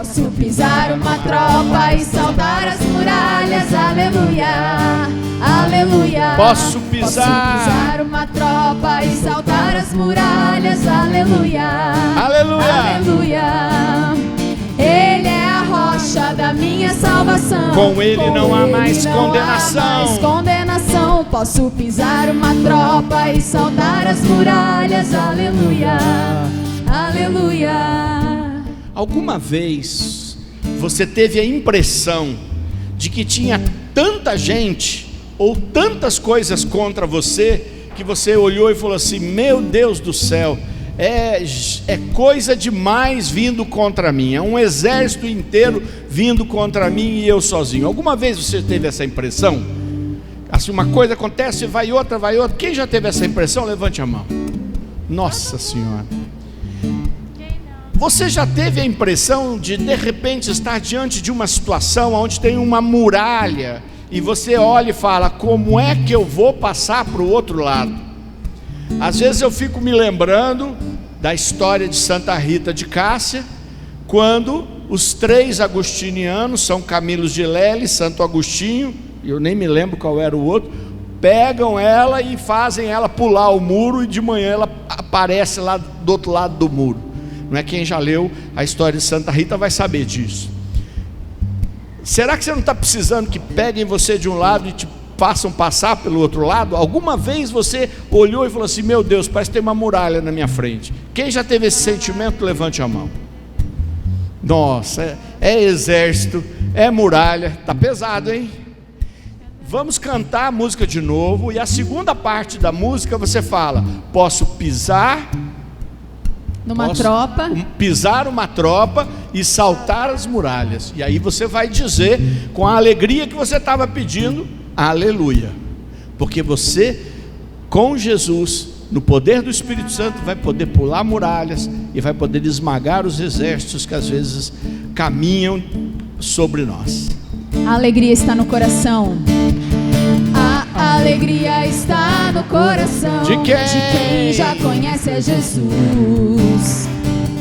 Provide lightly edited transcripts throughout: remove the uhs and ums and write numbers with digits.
Posso pisar uma tropa e saltar as muralhas, aleluia, aleluia. Posso pisar uma tropa e saltar as muralhas, aleluia, aleluia, aleluia. Ele é a rocha da minha salvação. Com ele não há mais condenação. Posso pisar uma tropa e saltar as muralhas, aleluia, aleluia. Alguma vez você teve a impressão de que tinha tanta gente ou tantas coisas contra você, que você olhou e falou assim: meu Deus do céu, é coisa demais vindo contra mim, é um exército inteiro vindo contra mim e eu sozinho? Alguma vez você teve essa impressão? Assim, uma coisa acontece, vai outra. Quem já teve essa impressão? Levante a mão. Nossa Senhora. Você já teve a impressão de repente estar diante de uma situação onde tem uma muralha e você olha e fala: como é que eu vou passar para o outro lado? Às vezes eu fico me lembrando da história de Santa Rita de Cássia, quando os 3 agostinianos, São Camilo de Lely, Santo Agostinho, eu nem me lembro qual era o outro, pegam ela e fazem ela pular o muro, e de manhã ela aparece lá do outro lado do muro. Não é? Quem já leu a história de Santa Rita vai saber disso. Será que você não está precisando que peguem você de um lado e te façam passar pelo outro lado? Alguma vez você olhou e falou assim: meu Deus, parece que tem uma muralha na minha frente? Quem já teve esse sentimento, levante a mão. Nossa, é exército, é muralha, está pesado, hein? Vamos cantar a música de novo, e a segunda parte da música você fala: posso pisar pisar uma tropa e saltar as muralhas. E aí você vai dizer, com a alegria que você estava pedindo, aleluia, porque você, com Jesus, no poder do Espírito Santo, vai poder pular muralhas e vai poder esmagar os exércitos que às vezes caminham sobre nós. A alegria está no coração. A alegria está no coração de quem já conhece a Jesus.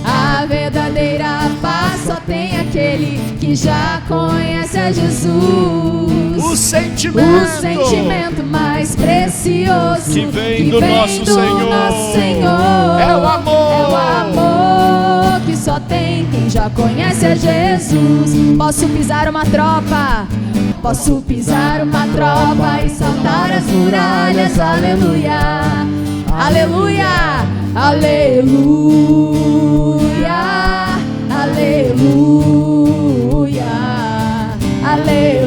A verdadeira paz só tem aquele que já conhece a Jesus. O sentimento mais precioso que vem do nosso Senhor é o amor que só tem quem já conhece a Jesus. Posso pisar uma tropa, posso pisar uma tropa e saltar as muralhas, aleluia, aleluia, aleluia, aleluia, aleluia,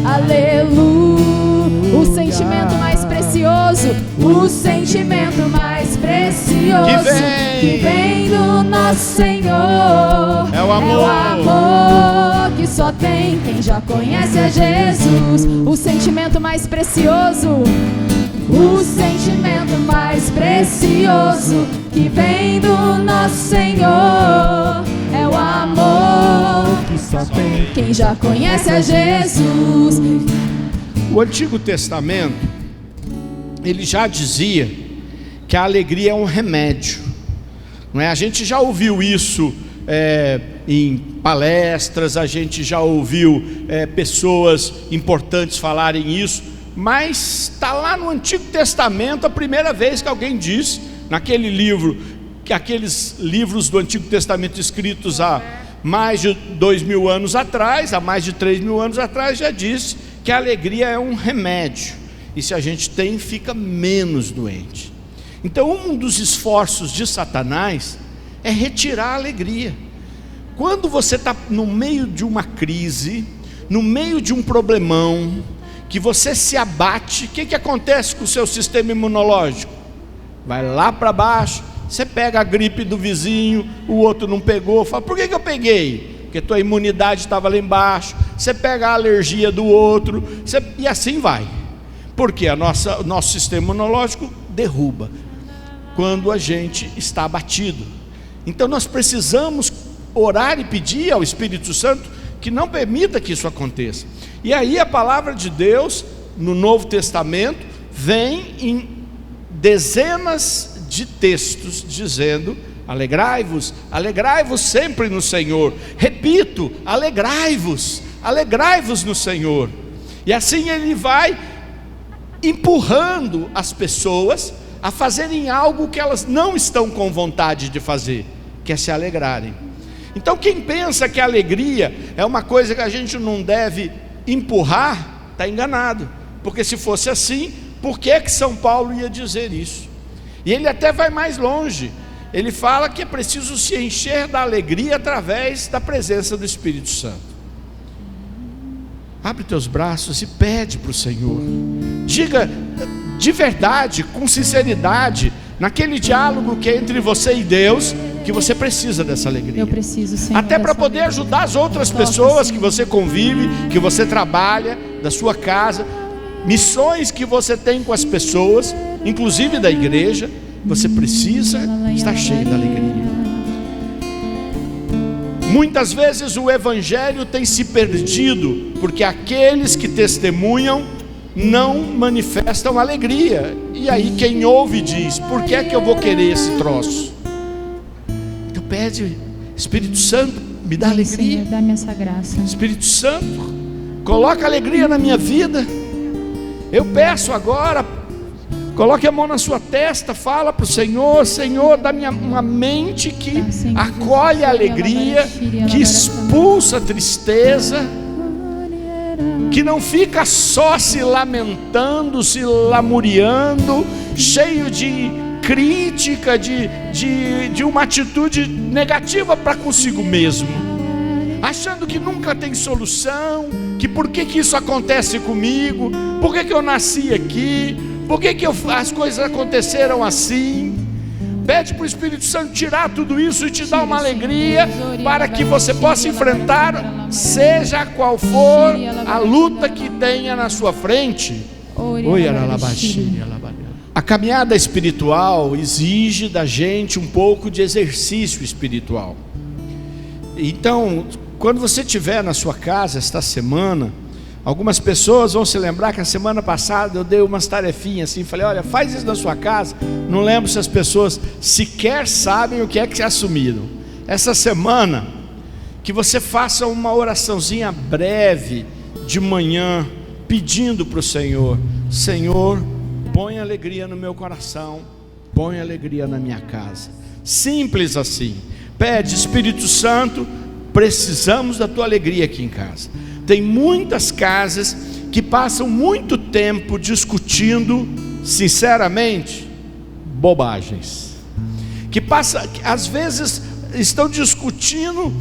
aleluia. O sentimento mais precioso, o sentimento mais precioso que vem do nosso Senhor é o amor que só tem quem já conhece a Jesus. O sentimento mais precioso, o sentimento mais precioso que vem do nosso Senhor é o amor que só tem quem já conhece a Jesus. O Antigo Testamento, ele já dizia que a alegria é um remédio, não é? A gente já ouviu isso em palestras, a gente já ouviu pessoas importantes falarem isso, mas está lá no Antigo Testamento a primeira vez que alguém diz, naquele livro, que aqueles livros do Antigo Testamento escritos há mais de 2.000 anos atrás, há mais de 3.000 anos atrás, já disse que a alegria é um remédio, e se a gente tem, fica menos doente. Então, um dos esforços de Satanás é retirar a alegria. Quando você está no meio de uma crise, no meio de um problemão, que você se abate, o que acontece com o seu sistema imunológico? Vai lá para baixo. Você pega a gripe do vizinho, o outro não pegou, fala: por que eu peguei? Porque tua imunidade estava lá embaixo. Você pega a alergia do outro, e assim vai. Porque o nosso sistema imunológico derruba quando a gente está abatido. Então nós precisamos orar e pedir ao Espírito Santo que não permita que isso aconteça. E aí a palavra de Deus no Novo Testamento vem em dezenas de textos dizendo alegrai-vos, alegrai-vos sempre no Senhor. Repito, alegrai-vos no Senhor. E assim ele vai empurrando as pessoas a fazerem algo que elas não estão com vontade de fazer, que é se alegrarem. Então quem pensa que a alegria é uma coisa que a gente não deve empurrar, está enganado, porque se fosse assim, por que São Paulo ia dizer isso? E ele até vai mais longe, ele fala que é preciso se encher da alegria através da presença do Espírito Santo. Abre teus braços e pede para o Senhor, diga de verdade, com sinceridade, naquele diálogo que é entre você e Deus, que você precisa dessa alegria. Eu preciso, Senhor, até para poder ajudar as outras pessoas que você convive, que você trabalha, da sua casa, missões que você tem com as pessoas, inclusive da igreja. Você precisa estar cheio da alegria. Muitas vezes o evangelho tem se perdido, porque aqueles que testemunham não manifestam alegria. E aí quem ouve diz: por que é que eu vou querer esse troço? Então pede: Espírito Santo, me dá alegria. Senhor, dá-me essa graça. Espírito Santo, coloca alegria na minha vida. Eu peço agora, coloque a mão na sua testa, fala para o Senhor: Senhor, dá-me uma mente que acolhe a alegria, que expulsa a tristeza, que não fica só se lamentando, se lamuriando, cheio de crítica, de uma atitude negativa para consigo mesmo, achando que nunca tem solução, que por que isso acontece comigo, por que eu nasci aqui, por que as coisas aconteceram assim. Pede para o Espírito Santo tirar tudo isso e te dar uma alegria, para que você possa enfrentar, seja qual for a luta que tenha na sua frente. A caminhada espiritual exige da gente um pouco de exercício espiritual. Então, quando você estiver na sua casa esta semana, algumas pessoas vão se lembrar que a semana passada eu dei umas tarefinhas assim, falei: olha, faz isso na sua casa. Não lembro se as pessoas sequer sabem o que é que assumiram. Essa semana, que você faça uma oraçãozinha breve de manhã, pedindo para o Senhor: Senhor, põe alegria no meu coração, põe alegria na minha casa. Simples assim. Pede: Espírito Santo, precisamos da tua alegria aqui em casa. Tem muitas casas que passam muito tempo discutindo, sinceramente, bobagens. Que às vezes estão discutindo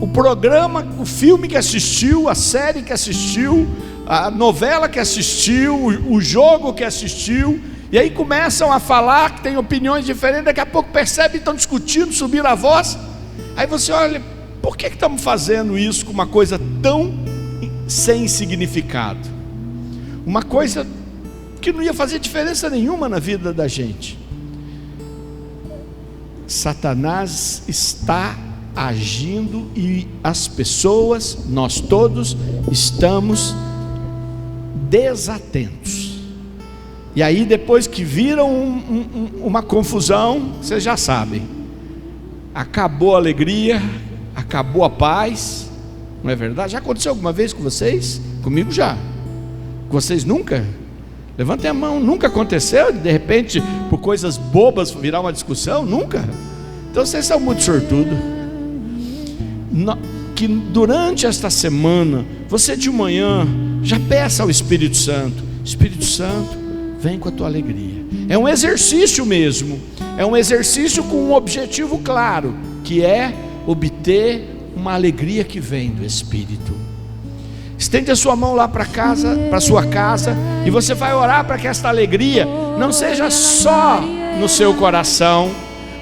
o programa, o filme que assistiu, a série que assistiu, a novela que assistiu, o jogo que assistiu, e aí começam a falar que tem opiniões diferentes, daqui a pouco percebem, estão discutindo, subiram a voz. Aí você olha: por que estamos fazendo isso com uma coisa tão sem significado? Uma coisa que não ia fazer diferença nenhuma na vida da gente. Satanás está agindo e as pessoas, nós todos, estamos desatentos. E aí depois que viram uma confusão, vocês já sabem, acabou a alegria, acabou a paz. Não é verdade? Já aconteceu alguma vez com vocês? Comigo já. Com vocês nunca? Levantem a mão. Nunca aconteceu de repente, por coisas bobas, virar uma discussão? Nunca? Então vocês são muito sortudos. Que durante esta semana, você de manhã já peça ao Espírito Santo: Espírito Santo, vem com a tua alegria. É um exercício mesmo. É um exercício com um objetivo claro, que é obter uma alegria que vem do Espírito. Estende a sua mão lá para casa, para sua casa, e você vai orar para que esta alegria não seja só no seu coração,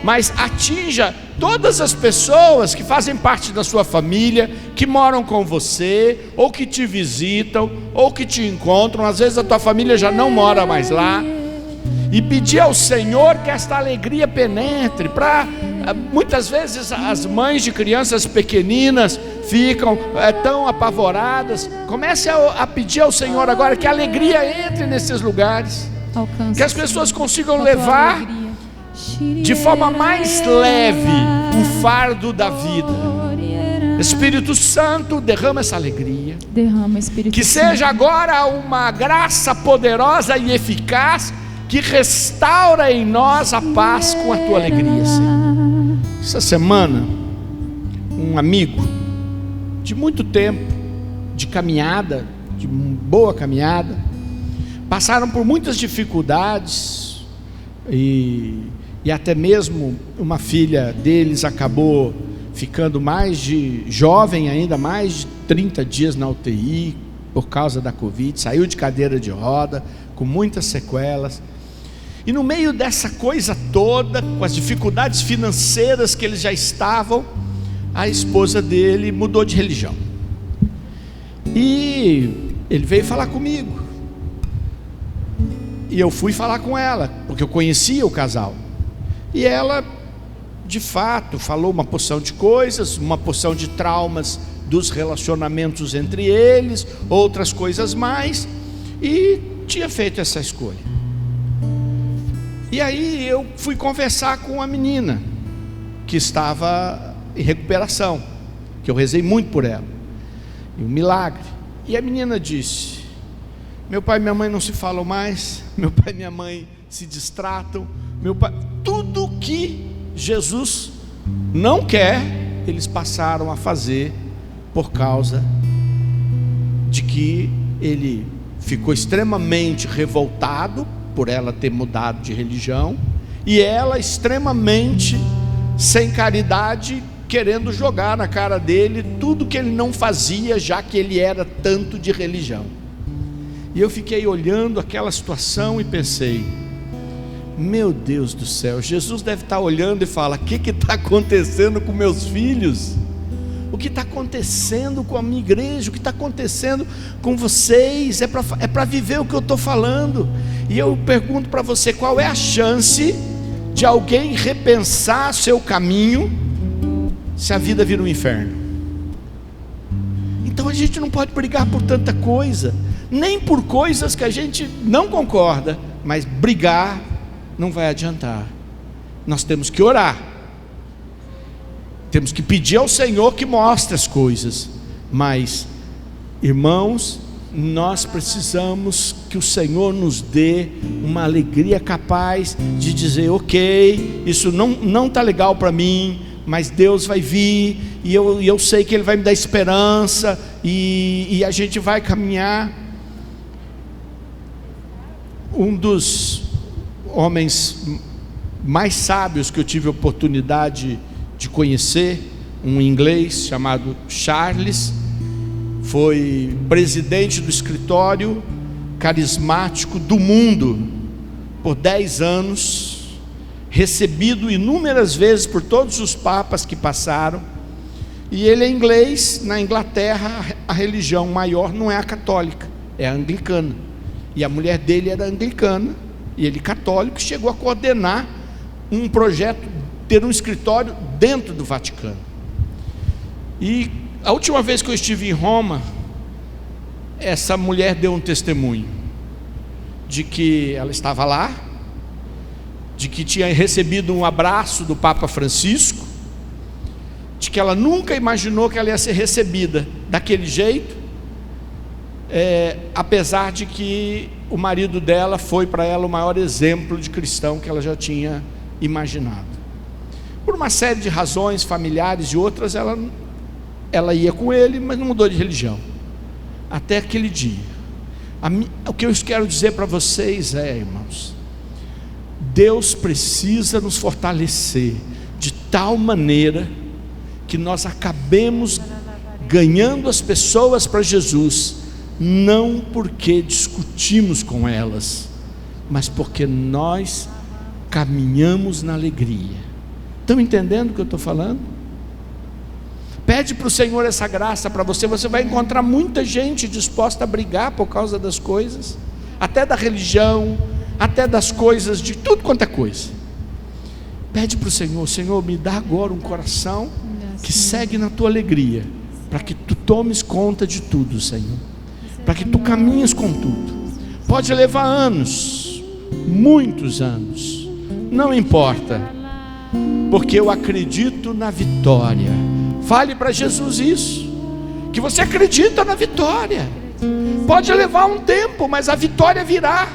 mas atinja todas as pessoas que fazem parte da sua família, que moram com você, ou que te visitam, ou que te encontram. Às vezes a tua família já não mora mais lá. E pedir ao Senhor que esta alegria penetre. Muitas vezes as mães de crianças pequeninas ficam tão apavoradas. Comece a pedir ao Senhor agora que a alegria entre nesses lugares, que as pessoas consigam levar de forma mais leve o fardo da vida. Espírito Santo, derrama essa alegria. Derrama, Espírito que Santo. seja agora uma graça poderosa e eficaz que restaura em nós a paz com a tua alegria, Senhor. Essa semana, um amigo de muito tempo, de caminhada, de boa caminhada, passaram por muitas dificuldades e até mesmo uma filha deles acabou ficando mais de jovem ainda, mais de 30 dias na UTI por causa da Covid, saiu de cadeira de roda, com muitas sequelas. E no meio dessa coisa toda, com as dificuldades financeiras que eles já estavam, a esposa dele mudou de religião. E ele veio falar comigo. E eu fui falar com ela, porque eu conhecia o casal. E ela, de fato, falou uma porção de coisas, uma porção de traumas dos relacionamentos entre eles, outras coisas mais, e tinha feito essa escolha. E aí eu fui conversar com a menina, que estava em recuperação, que eu rezei muito por ela, e um milagre. E a menina disse: meu pai e minha mãe não se falam mais, meu pai e minha mãe se distratam, meu pai, tudo que Jesus não quer, eles passaram a fazer, por causa de que ele ficou extremamente revoltado por ela ter mudado de religião, e ela extremamente sem caridade, querendo jogar na cara dele tudo que ele não fazia, já que ele era tanto de religião. E eu fiquei olhando aquela situação e pensei: meu Deus do céu, Jesus deve estar olhando e fala: o que está acontecendo com meus filhos? O que está acontecendo com a minha igreja? O que está acontecendo com vocês? É para viver o que eu estou falando. E eu pergunto para você: qual é a chance de alguém repensar seu caminho se a vida vira um inferno? Então a gente não pode brigar por tanta coisa, nem por coisas que a gente não concorda, mas brigar não vai adiantar. Nós temos que orar, temos que pedir ao Senhor que mostre as coisas, mas, irmãos, nós precisamos que o Senhor nos dê uma alegria capaz de dizer: ok, isso não está legal para mim, mas Deus vai vir, e eu sei que Ele vai me dar esperança, e a gente vai caminhar. Um dos homens mais sábios que eu tive a oportunidade de conhecer, um inglês chamado Charles, foi presidente do escritório carismático do mundo por 10 anos, recebido inúmeras vezes por todos os papas que passaram. E ele é inglês. Na Inglaterra a religião maior não é a católica, é a anglicana, e a mulher dele era anglicana, e ele católico, chegou a coordenar um projeto, ter um escritório dentro do Vaticano. E a última vez que eu estive em Roma, essa mulher deu um testemunho de que ela estava lá, de que tinha recebido um abraço do Papa Francisco, de que ela nunca imaginou que ela ia ser recebida daquele jeito, apesar de que o marido dela foi para ela o maior exemplo de cristão que ela já tinha imaginado. Por uma série de razões familiares e outras, ela ia com ele, mas não mudou de religião até aquele dia. O que eu quero dizer para vocês é, irmãos, Deus precisa nos fortalecer de tal maneira que nós acabemos ganhando as pessoas para Jesus, não porque discutimos com elas, mas porque nós caminhamos na alegria. Estão entendendo o que eu estou falando? Pede para o Senhor essa graça para você. Você vai encontrar muita gente disposta a brigar por causa das coisas, até da religião, até das coisas, de tudo quanto é coisa. Pede para o Senhor: Senhor, me dá agora um coração que segue na tua alegria, para que tu tomes conta de tudo, Senhor, para que tu caminhes com tudo. Pode levar anos, muitos anos, não importa, porque eu acredito na vitória. Fale para Jesus isso, que você acredita na vitória. Pode levar um tempo, mas a vitória virá,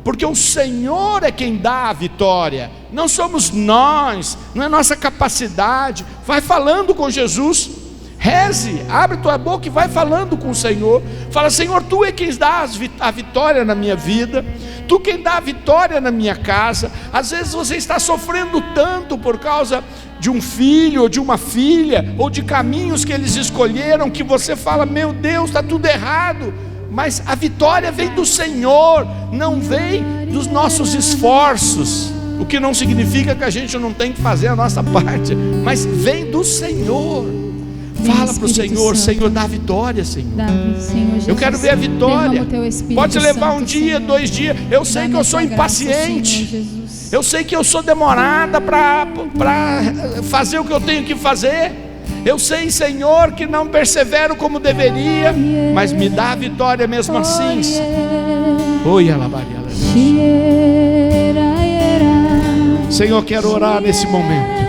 porque o Senhor é quem dá a vitória, não somos nós, não é nossa capacidade. Vai falando com Jesus, reze, abre tua boca e vai falando com o Senhor. Fala: Senhor, Tu é quem dá a vitória na minha vida, Tu quem dá a vitória na minha casa. Às vezes você está sofrendo tanto por causa de um filho ou de uma filha, ou de caminhos que eles escolheram, que você fala: meu Deus, está tudo errado. Mas a vitória vem do Senhor, não vem dos nossos esforços, o que não significa que a gente não tem que fazer a nossa parte, mas vem do Senhor. Fala para o Senhor: Senhor, dá a vitória, Senhor. Eu quero ver a vitória. Pode levar um dia, 2 dias. Eu sei que eu sou impaciente, eu sei que eu sou demorada para fazer o que eu tenho que fazer. Eu sei, Senhor, que não persevero como deveria, mas me dá a vitória mesmo assim. Senhor, quero orar nesse momento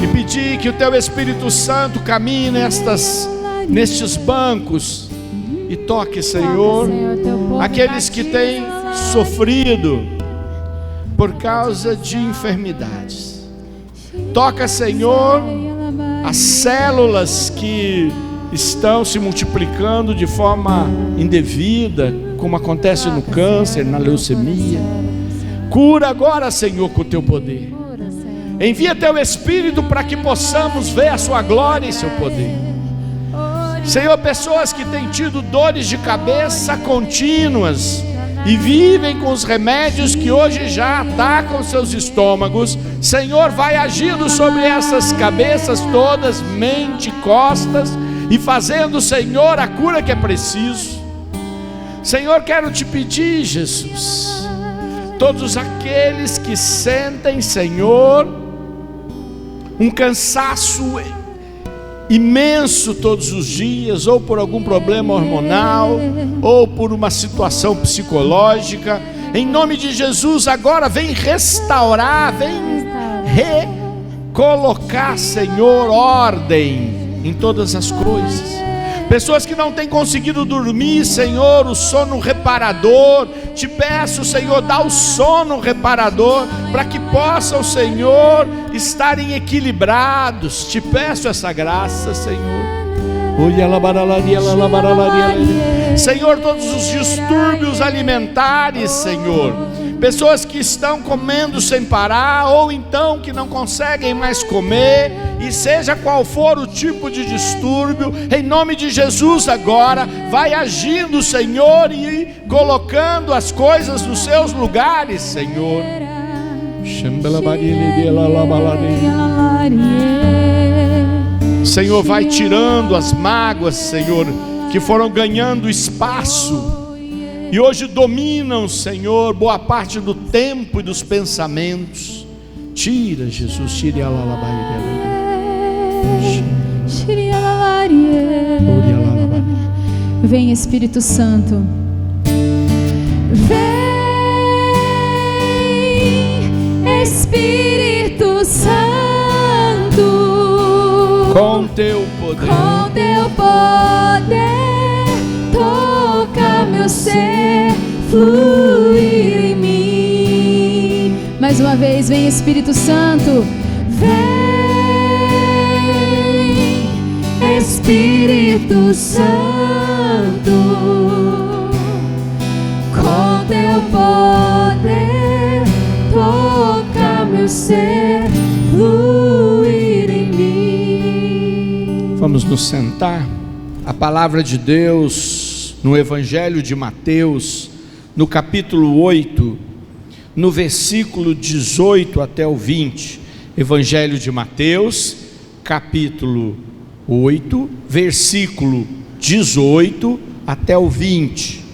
e pedir que o Teu Espírito Santo caminhe nestes bancos e toque, Senhor, aqueles que têm sofrido por causa de enfermidades. Toca, Senhor, as células que estão se multiplicando de forma indevida, como acontece no câncer, na leucemia. Cura agora, Senhor, com o Teu poder. Envia Teu Espírito para que possamos ver a Sua glória e Seu poder. Senhor, pessoas que têm tido dores de cabeça contínuas e vivem com os remédios que hoje já atacam seus estômagos, Senhor, vai agindo sobre essas cabeças todas, mente, costas, e fazendo, Senhor, a cura que é preciso. Senhor, quero Te pedir, Jesus, todos aqueles que sentem, Senhor, um cansaço imenso todos os dias, ou por algum problema hormonal, ou por uma situação psicológica, em nome de Jesus, agora vem restaurar, vem recolocar, Senhor, ordem em todas as coisas. Pessoas que não têm conseguido dormir, Senhor, o sono reparador, Te peço, Senhor, dá o sono reparador, para que possam, Senhor, estarem equilibrados. Te peço essa graça, Senhor. Senhor, todos os distúrbios alimentares, Senhor, pessoas que estão comendo sem parar, ou então que não conseguem mais comer, e seja qual for o tipo de distúrbio, em nome de Jesus agora, vai agindo, Senhor, e colocando as coisas nos seus lugares, Senhor. Senhor, vai tirando as mágoas, Senhor, que foram ganhando espaço e hoje dominam, Senhor, boa parte do tempo e dos pensamentos. Tira, Jesus, tira Vem, Espírito Santo. Vem, Espírito Santo, com Teu poder, toca meu ser, fluir em mim. Mais uma vez, vem, Espírito Santo. Vem, Espírito Santo, com Teu poder, toca meu ser, fluir em mim. Vamos nos sentar. A palavra de Deus no Evangelho de Mateus, no capítulo 8, no versículo 18 até o 20. Evangelho de Mateus, capítulo 8, versículo 18 até o 20.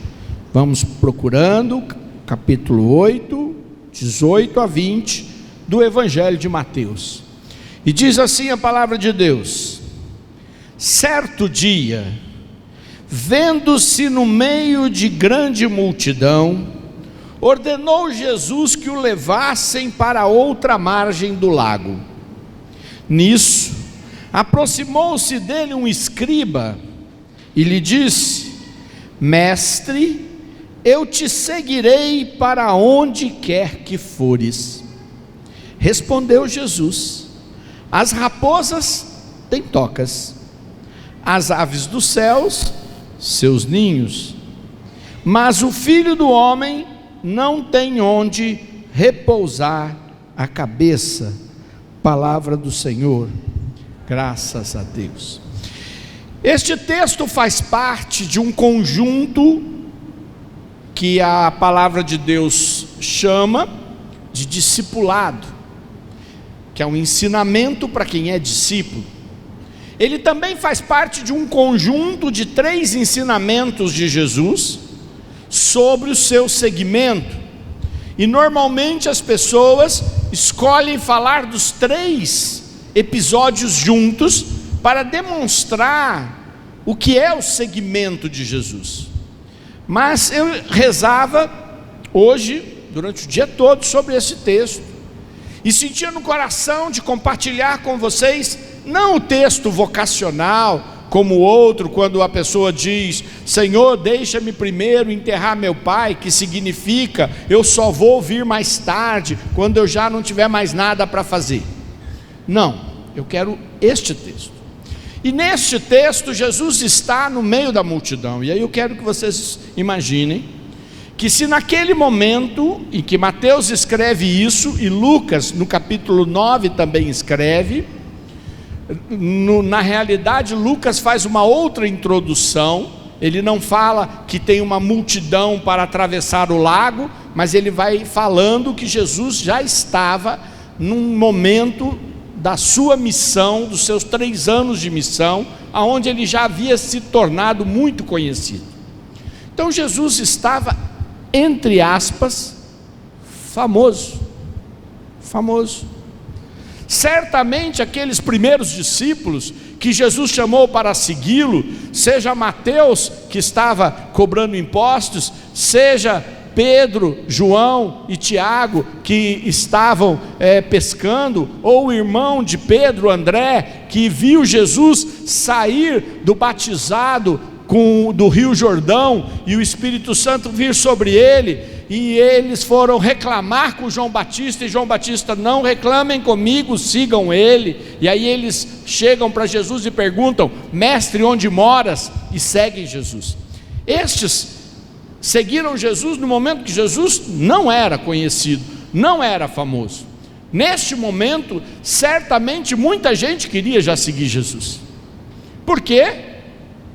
Vamos procurando, capítulo 8, 18 a 20 do Evangelho de Mateus. E diz assim a palavra de Deus: certo dia, vendo-se no meio de grande multidão ordenou Jesus que o levassem para outra margem do lago. Nisso, aproximou-se dele um escriba e lhe disse: Mestre, eu te seguirei para onde quer que fores. Respondeu Jesus: As raposas têm tocas, as aves dos céus seus ninhos, mas o Filho do Homem não tem onde repousar a cabeça. Palavra do Senhor, graças a Deus. Este texto faz parte de um conjunto que a palavra de Deus chama de discipulado, que é um ensinamento para quem é discípulo. Ele também faz parte de um conjunto de 3 ensinamentos de Jesus sobre o seu segmento. E normalmente as pessoas escolhem falar dos 3 episódios juntos para demonstrar o que é o segmento de Jesus. Mas eu rezava hoje, durante o dia todo, sobre esse texto, e sentia no coração de compartilhar com vocês, não o texto vocacional, como o outro, quando a pessoa diz: Senhor, deixa-me primeiro enterrar meu pai, que significa, eu só vou vir mais tarde, quando eu já não tiver mais nada para fazer. Não, eu quero este texto. E neste texto, Jesus está no meio da multidão, e aí eu quero que vocês imaginem, que se naquele momento em que Mateus escreve isso, e Lucas no capítulo 9 também escreve, na realidade Lucas faz uma outra introdução. Ele não fala que tem uma multidão para atravessar o lago, mas ele vai falando que Jesus já estava num momento da sua missão, dos seus 3 anos de missão, aonde ele já havia se tornado muito conhecido. Então Jesus estava, entre aspas, famoso. Certamente aqueles primeiros discípulos que Jesus chamou para segui-lo, seja Mateus, que estava cobrando impostos, seja Pedro, João e Tiago, que estavam pescando, ou o irmão de Pedro, André, que viu Jesus sair do batizado do Rio Jordão, e o Espírito Santo vir sobre ele, e eles foram reclamar com João Batista, e João Batista: não reclamem comigo, sigam ele. E aí eles chegam para Jesus e perguntam: Mestre, onde moras? E seguem Jesus. Estes seguiram Jesus no momento que Jesus não era conhecido, não era famoso. Neste momento, certamente muita gente queria já seguir Jesus. Por quê?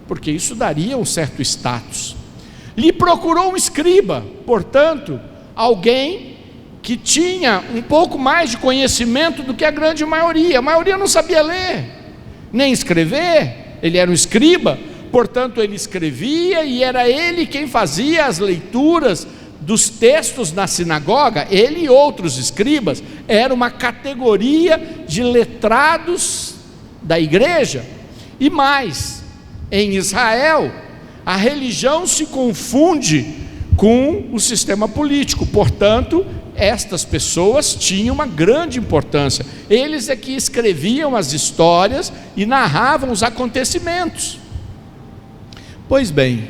Porque isso daria um certo status. Lhe procurou um escriba, portanto, alguém que tinha um pouco mais de conhecimento do que a grande maioria. A maioria não sabia ler, nem escrever. Ele era um escriba, portanto ele escrevia, e era ele quem fazia as leituras dos textos na sinagoga. Ele e outros escribas, era uma categoria de letrados da igreja. E mais, em Israel, a religião se confunde com o sistema político, portanto, estas pessoas tinham uma grande importância. Eles é que escreviam as histórias e narravam os acontecimentos. Pois bem,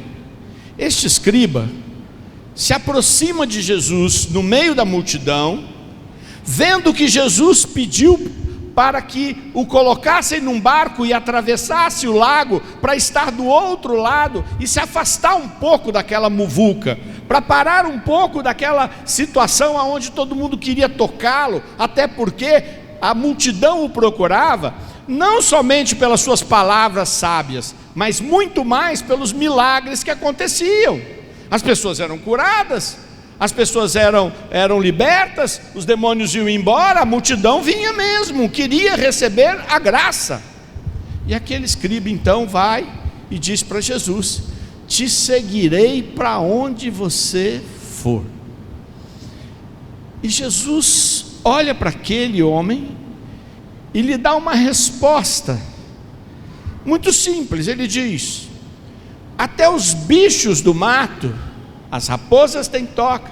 este escriba se aproxima de Jesus no meio da multidão, vendo que Jesus pediu para que o colocassem num barco e atravessasse o lago, para estar do outro lado e se afastar um pouco daquela muvuca, para parar um pouco daquela situação onde todo mundo queria tocá-lo, até porque a multidão o procurava, não somente pelas suas palavras sábias, mas muito mais pelos milagres que aconteciam. As pessoas eram curadas, as pessoas eram libertas, os demônios iam embora, a multidão vinha mesmo, queria receber a graça. E aquele escriba então vai e diz para Jesus: te seguirei para onde você for. E Jesus olha para aquele homem e lhe dá uma resposta muito simples. Ele diz: até os bichos do mato, as raposas têm toca,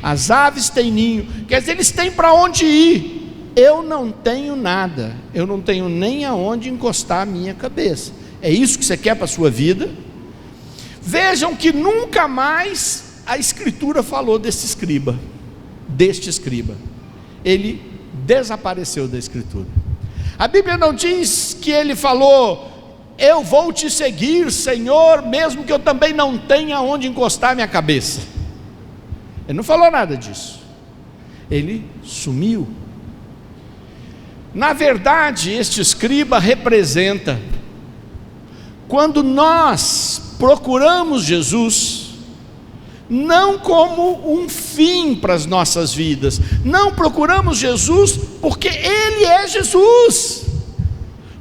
as aves têm ninho, quer dizer, eles têm para onde ir. Eu não tenho nada, eu não tenho nem aonde encostar a minha cabeça. É isso que você quer para a sua vida? Vejam que nunca mais a Escritura falou deste escriba. Ele desapareceu da Escritura. A Bíblia não diz que ele falou: eu vou te seguir, Senhor, mesmo que eu também não tenha onde encostar minha cabeça. Ele não falou nada disso. Ele sumiu. Na verdade, este escriba representa, quando nós procuramos Jesus, não como um fim para as nossas vidas, não procuramos Jesus porque Ele é Jesus,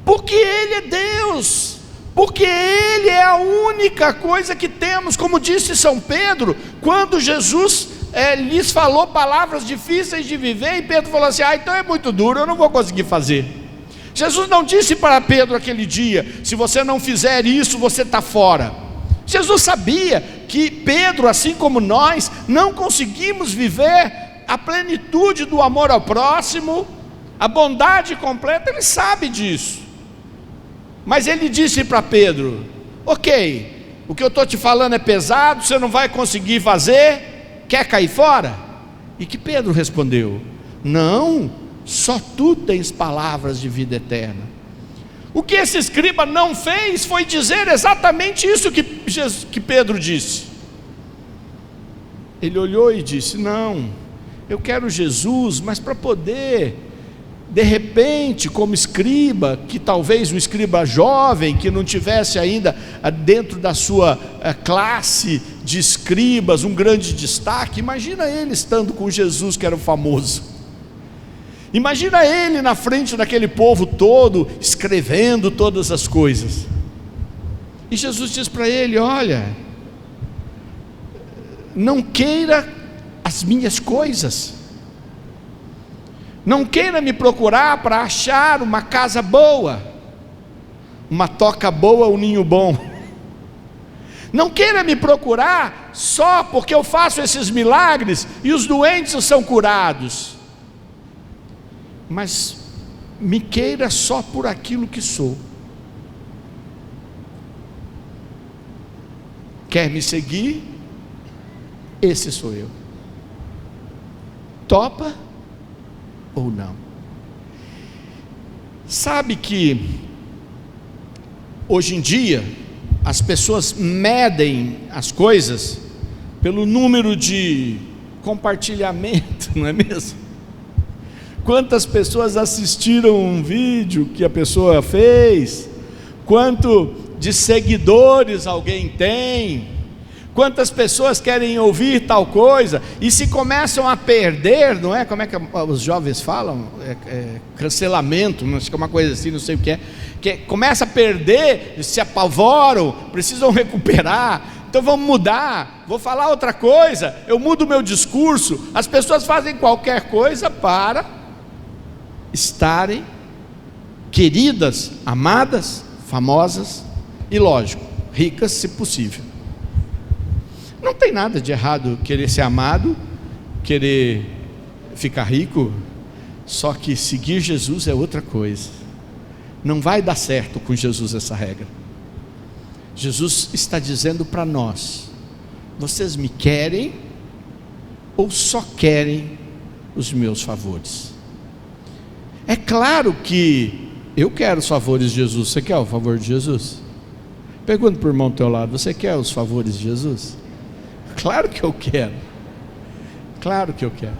porque Ele é Deus, porque Ele é a única coisa que temos. Como disse São Pedro, quando Jesus lhes falou palavras difíceis de viver, e Pedro falou assim: então é muito duro, eu não vou conseguir fazer. Jesus não disse para Pedro aquele dia: se você não fizer isso, você está fora. Jesus sabia que Pedro, assim como nós, não conseguimos viver a plenitude do amor ao próximo, a bondade completa. Ele sabe disso. Mas ele disse para Pedro: ok, o que eu estou te falando é pesado, você não vai conseguir fazer, quer cair fora? E que Pedro respondeu: não, só tu tens palavras de vida eterna. O que esse escriba não fez foi dizer exatamente isso que Pedro disse. Ele olhou e disse: não, eu quero Jesus, mas para poder, de repente, como escriba, que talvez um escriba jovem, que não tivesse ainda dentro da sua classe de escribas um grande destaque, imagina ele estando com Jesus, que era o famoso. Imagina ele na frente daquele povo todo, escrevendo todas as coisas. E Jesus diz para ele: olha, não queira as minhas coisas, não queira me procurar para achar uma casa boa, uma toca boa, um ninho bom. Não queira me procurar só porque eu faço esses milagres e os doentes são curados, mas me queira só por aquilo que sou. Quer me seguir? Esse sou eu. Topa ou não? Sabe que hoje em dia as pessoas medem as coisas pelo número de compartilhamento, não é mesmo? Quantas pessoas assistiram um vídeo que a pessoa fez, quanto de seguidores alguém tem, quantas pessoas querem ouvir tal coisa, e se começam a perder, não é? Como é que os jovens falam? Cancelamento, acho que é uma coisa assim, não sei o que é, que começa a perder, se apavoram, precisam recuperar. Então vamos mudar, vou falar outra coisa, eu mudo o meu discurso. As pessoas fazem qualquer coisa para estarem queridas, amadas, famosas e, lógico, ricas se possível. Não tem nada de errado querer ser amado, querer ficar rico, só que seguir Jesus é outra coisa. Não vai dar certo com Jesus essa regra. Jesus está dizendo para nós: vocês me querem ou só querem os meus favores? É claro que eu quero os favores de Jesus. Você quer o favor de Jesus? Pergunta para o irmão do teu lado: você quer os favores de Jesus? Claro que eu quero. Claro que eu quero.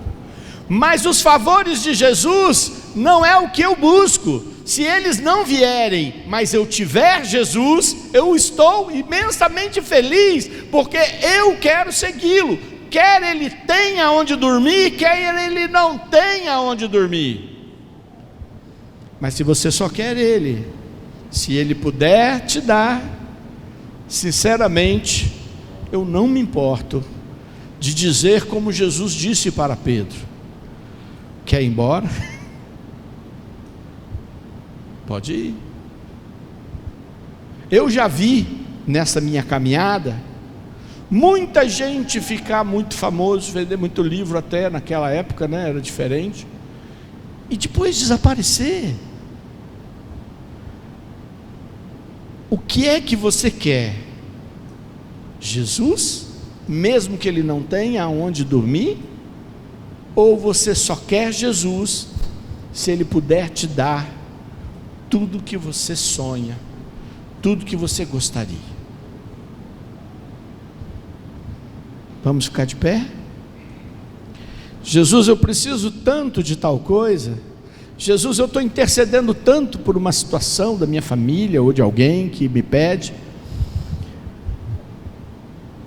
Mas os favores de Jesus não é o que eu busco. Se eles não vierem, mas eu tiver Jesus, eu estou imensamente feliz, porque eu quero segui-lo. Quer ele tenha onde dormir, quer ele não tenha onde dormir. Mas se você só quer Ele, se Ele puder te dar, sinceramente, eu não me importo de dizer como Jesus disse para Pedro: quer ir embora? Pode ir. Eu já vi nessa minha caminhada muita gente ficar muito famoso, vender muito livro até naquela época, né? Era diferente, e depois desaparecer. O que é que você quer? Jesus, mesmo que ele não tenha aonde dormir? Ou você só quer Jesus se ele puder te dar tudo que você sonha, tudo que você gostaria? Vamos ficar de pé? Jesus, eu preciso tanto de tal coisa. Jesus, eu estou intercedendo tanto por uma situação da minha família ou de alguém que me pede.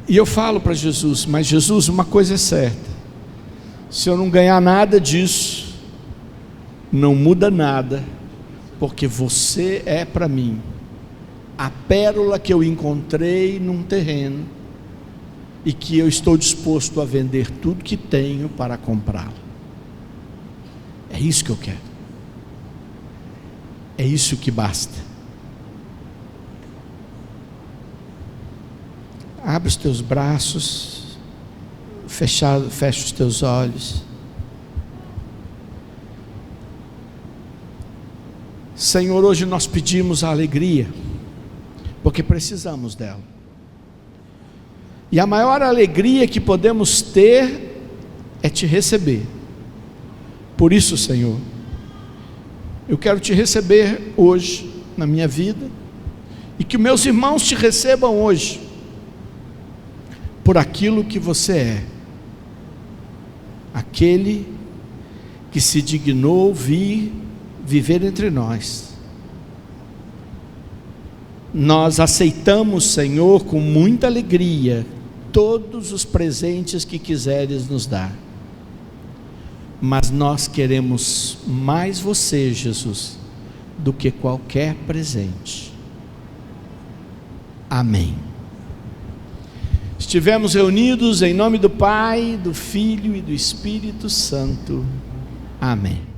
E eu falo para Jesus: mas Jesus, uma coisa é certa, se eu não ganhar nada disso, não muda nada, porque você é para mim a pérola que eu encontrei num terreno, e que eu estou disposto a vender tudo que tenho para comprá-la. É isso que eu quero, é isso que basta. Abre os teus braços, fecha os teus olhos. Senhor, hoje nós pedimos a alegria, porque precisamos dela. E a maior alegria que podemos ter é te receber. Por isso, Senhor, eu quero te receber hoje na minha vida, e que meus irmãos te recebam hoje por aquilo que você é, aquele que se dignou vir viver entre nós. Nós aceitamos, Senhor, com muita alegria todos os presentes que quiseres nos dar, mas nós queremos mais você, Jesus, do que qualquer presente. Amém. Estivemos reunidos em nome do Pai, do Filho e do Espírito Santo. Amém.